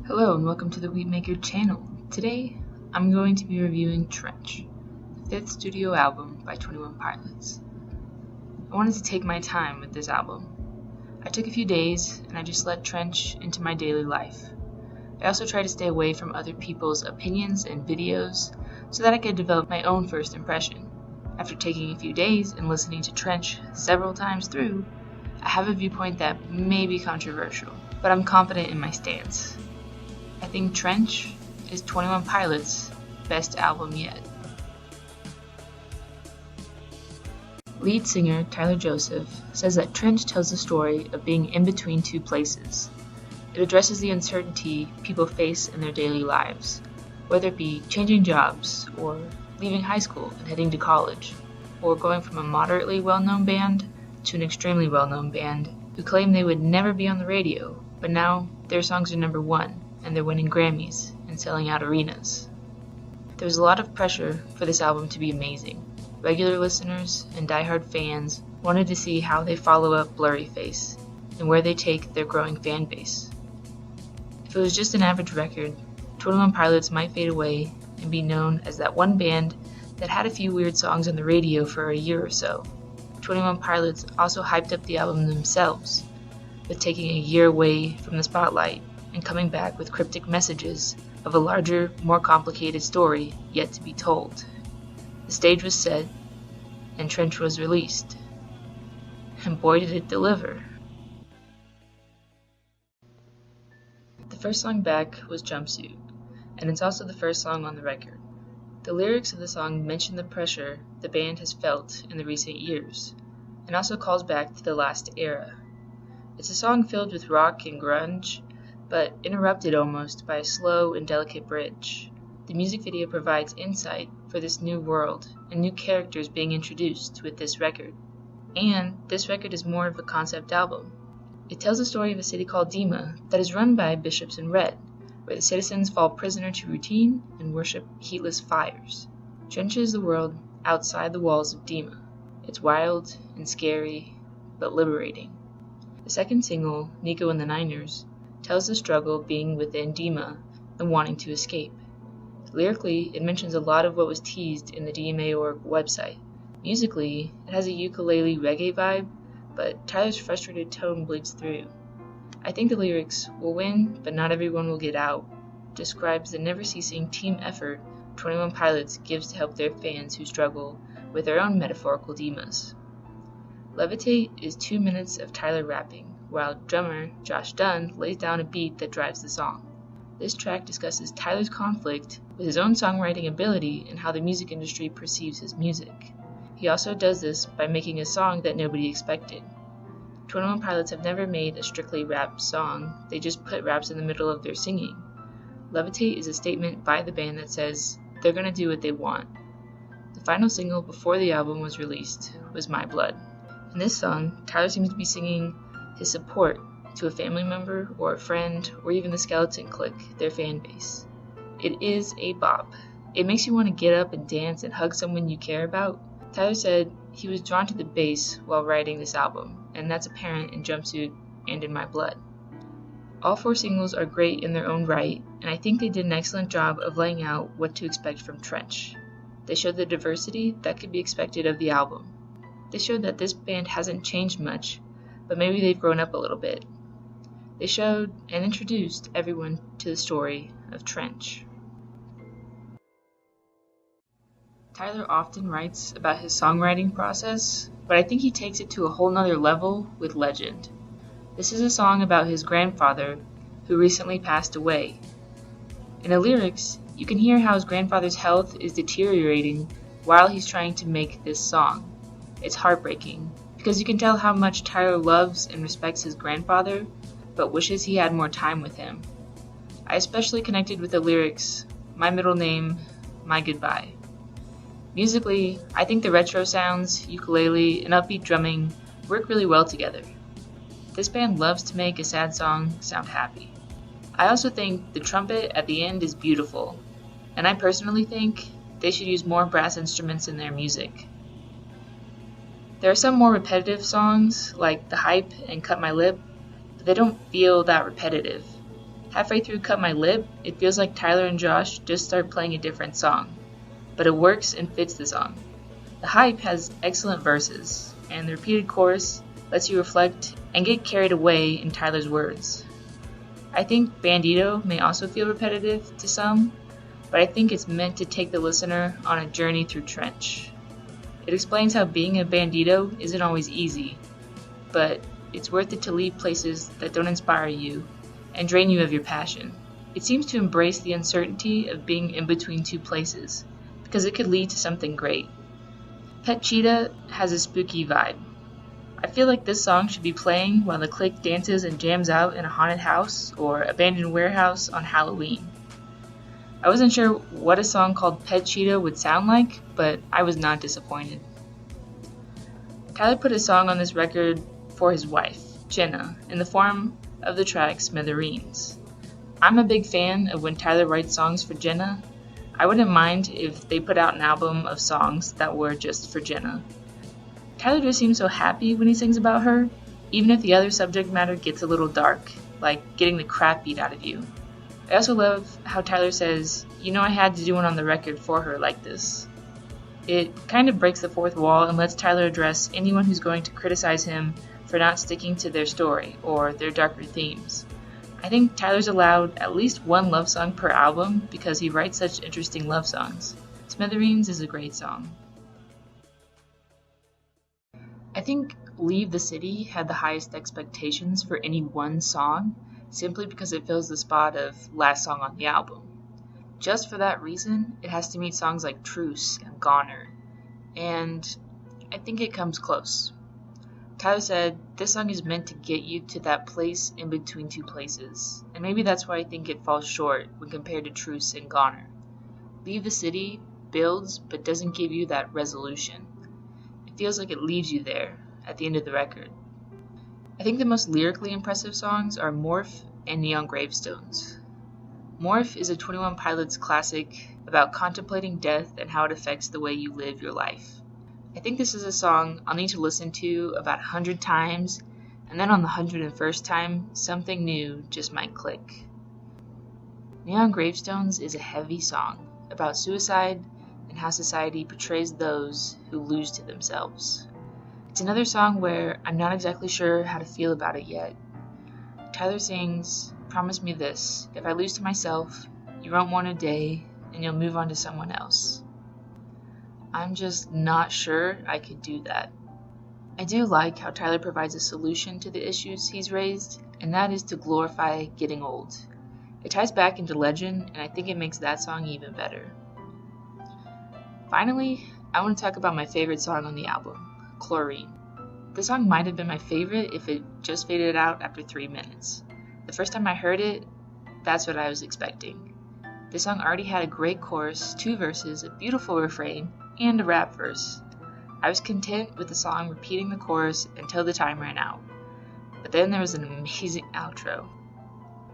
Hello and welcome to the Wheatmaker channel. Today, I'm going to be reviewing Trench, the fifth studio album by 21 Pilots. I wanted to take my time with this album. I took a few days and I just let Trench into my daily life. I also try to stay away from other people's opinions and videos so that I could develop my own first impression. After taking a few days and listening to Trench several times through, I have a viewpoint that may be controversial, but I'm confident in my stance. I think Trench is 21 Pilots' best album yet. Lead singer Tyler Joseph says that Trench tells the story of being in between two places. It addresses the uncertainty people face in their daily lives, whether it be changing jobs, or leaving high school and heading to college, or going from a moderately well-known band to an extremely well-known band who claim they would never be on the radio, but now their songs are number one and they're winning Grammys and selling out arenas. There was a lot of pressure for this album to be amazing. Regular listeners and diehard fans wanted to see how they follow up Blurryface and where they take their growing fan base. If it was just an average record, 21 Pilots might fade away and be known as that one band that had a few weird songs on the radio for a year or so. 21 Pilots also hyped up the album themselves, with taking a year away from the spotlight and coming back with cryptic messages of a larger, more complicated story yet to be told. The stage was set, and Trench was released. And boy did it deliver. The first song back was Jumpsuit, and it's also the first song on the record. The lyrics of the song mention the pressure the band has felt in the recent years, and also calls back to the last era. It's a song filled with rock and grunge, but interrupted almost by a slow and delicate bridge. The music video provides insight for this new world and new characters being introduced with this record. And this record is more of a concept album. It tells the story of a city called Dima that is run by bishops in red, where the citizens fall prisoner to routine and worship heatless fires. Trench is the world outside the walls of Dima. It's wild and scary, but liberating. The second single, Nico and the Niners, tells the struggle being within Dima and wanting to escape. Lyrically, it mentions a lot of what was teased in the DMA.org website. Musically, it has a ukulele reggae vibe, but Tyler's frustrated tone bleeds through. I think the lyrics "will win, but not everyone will get out" describes the never-ceasing team effort 21 Pilots gives to help their fans who struggle with their own metaphorical Dimas. Levitate is 2 minutes of Tyler rapping, while drummer Josh Dunn lays down a beat that drives the song. This track discusses Tyler's conflict with his own songwriting ability and how the music industry perceives his music. He also does this by making a song that nobody expected. 21 Pilots have never made a strictly rap song, they just put raps in the middle of their singing. Levitate is a statement by the band that says they're gonna do what they want. The final single before the album was released was My Blood. In this song, Tyler seems to be singing his support to a family member or a friend or even the Skeleton Clique, their fan base. It is a bop. It makes you want to get up and dance and hug someone you care about. Tyler said he was drawn to the bass while writing this album, and that's apparent in Jumpsuit and in My Blood. All 4 singles are great in their own right, and I think they did an excellent job of laying out what to expect from Trench. They showed the diversity that could be expected of the album. They showed that this band hasn't changed much, but maybe they've grown up a little bit. They showed and introduced everyone to the story of Trench. Tyler often writes about his songwriting process, but I think he takes it to a whole nother level with Legend. This is a song about his grandfather, who recently passed away. In the lyrics, you can hear how his grandfather's health is deteriorating while he's trying to make this song. It's heartbreaking, because you can tell how much Tyler loves and respects his grandfather, but wishes he had more time with him. I especially connected with the lyrics, "My middle name, my goodbye." Musically, I think the retro sounds, ukulele, and upbeat drumming work really well together. This band loves to make a sad song sound happy. I also think the trumpet at the end is beautiful, and I personally think they should use more brass instruments in their music. There are some more repetitive songs, like The Hype and Cut My Lip, but they don't feel that repetitive. Halfway through Cut My Lip, it feels like Tyler and Josh just start playing a different song, but it works and fits the song. The Hype has excellent verses, and the repeated chorus lets you reflect and get carried away in Tyler's words. I think Bandito may also feel repetitive to some, but I think it's meant to take the listener on a journey through Trench. It explains how being a bandito isn't always easy, but it's worth it to leave places that don't inspire you and drain you of your passion. It seems to embrace the uncertainty of being in between two places, because it could lead to something great. Pet Cheetah has a spooky vibe. I feel like this song should be playing while the clique dances and jams out in a haunted house or abandoned warehouse on Halloween. I wasn't sure what a song called Pet Cheetah would sound like, but I was not disappointed. Tyler put a song on this record for his wife, Jenna, in the form of the track Smithereens. I'm a big fan of when Tyler writes songs for Jenna. I wouldn't mind if they put out an album of songs that were just for Jenna. Tyler just seems so happy when he sings about her, even if the other subject matter gets a little dark, like getting the crap beat out of you. I also love how Tyler says, I had to do it on the record for her like this. It kind of breaks the fourth wall and lets Tyler address anyone who's going to criticize him for not sticking to their story or their darker themes. I think Tyler's allowed at least one love song per album because he writes such interesting love songs. Smithereens is a great song. I think Leave the City had the highest expectations for any one song, simply because it fills the spot of last song on the album. Just for that reason, it has to meet songs like Truce and Goner, and I think it comes close. Tyler said, this song is meant to get you to that place in between two places, and maybe that's why I think it falls short when compared to Truce and Goner. Leave the City builds but doesn't give you that resolution. It feels like it leaves you there at the end of the record. I think the most lyrically impressive songs are Morph and Neon Gravestones. Morph is a 21 Pilots classic about contemplating death and how it affects the way you live your life. I think this is a song I'll need to listen to about 100 times, and then on the 101st time, something new just might click. Neon Gravestones is a heavy song about suicide and how society portrays those who lose to themselves. It's another song where I'm not exactly sure how to feel about it yet. Tyler sings, "Promise me this, if I lose to myself, you won't want a day, and you'll move on to someone else." I'm just not sure I could do that. I do like how Tyler provides a solution to the issues he's raised, and that is to glorify getting old. It ties back into Legend, and I think it makes that song even better. Finally, I want to talk about my favorite song on the album, Chlorine. This song might have been my favorite if it just faded out after 3 minutes. The first time I heard it, that's what I was expecting. This song already had a great chorus, 2 verses, a beautiful refrain, and a rap verse. I was content with the song repeating the chorus until the time ran out. But then there was an amazing outro.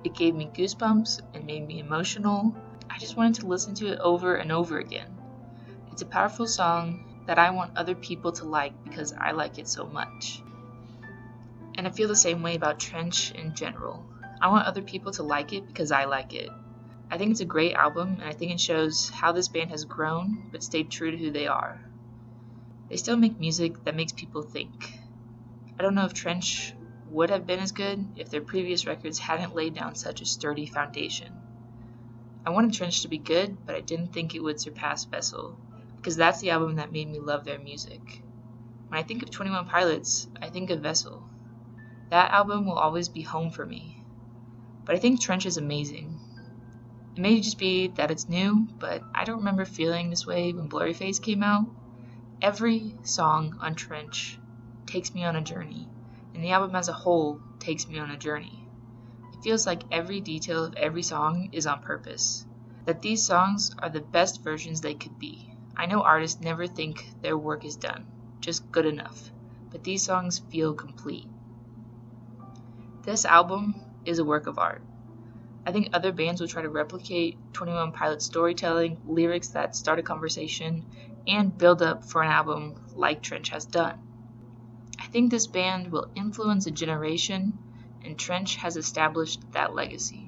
It gave me goosebumps and made me emotional. I just wanted to listen to it over and over again. It's a powerful song that I want other people to like because I like it so much. And I feel the same way about Trench in general. I want other people to like it because I like it. I think it's a great album, and I think it shows how this band has grown but stayed true to who they are. They still make music that makes people think. I don't know if Trench would have been as good if their previous records hadn't laid down such a sturdy foundation. I wanted Trench to be good, but I didn't think it would surpass Vessel, because that's the album that made me love their music. When I think of 21 Pilots, I think of Vessel. That album will always be home for me. But I think Trench is amazing. It may just be that it's new, but I don't remember feeling this way when Blurryface came out. Every song on Trench takes me on a journey, and the album as a whole takes me on a journey. It feels like every detail of every song is on purpose, that these songs are the best versions they could be. I know artists never think their work is done, just good enough, but these songs feel complete. This album is a work of art. I think other bands will try to replicate 21 Pilots storytelling, lyrics that start a conversation, and build up for an album like Trench has done. I think this band will influence a generation, and Trench has established that legacy.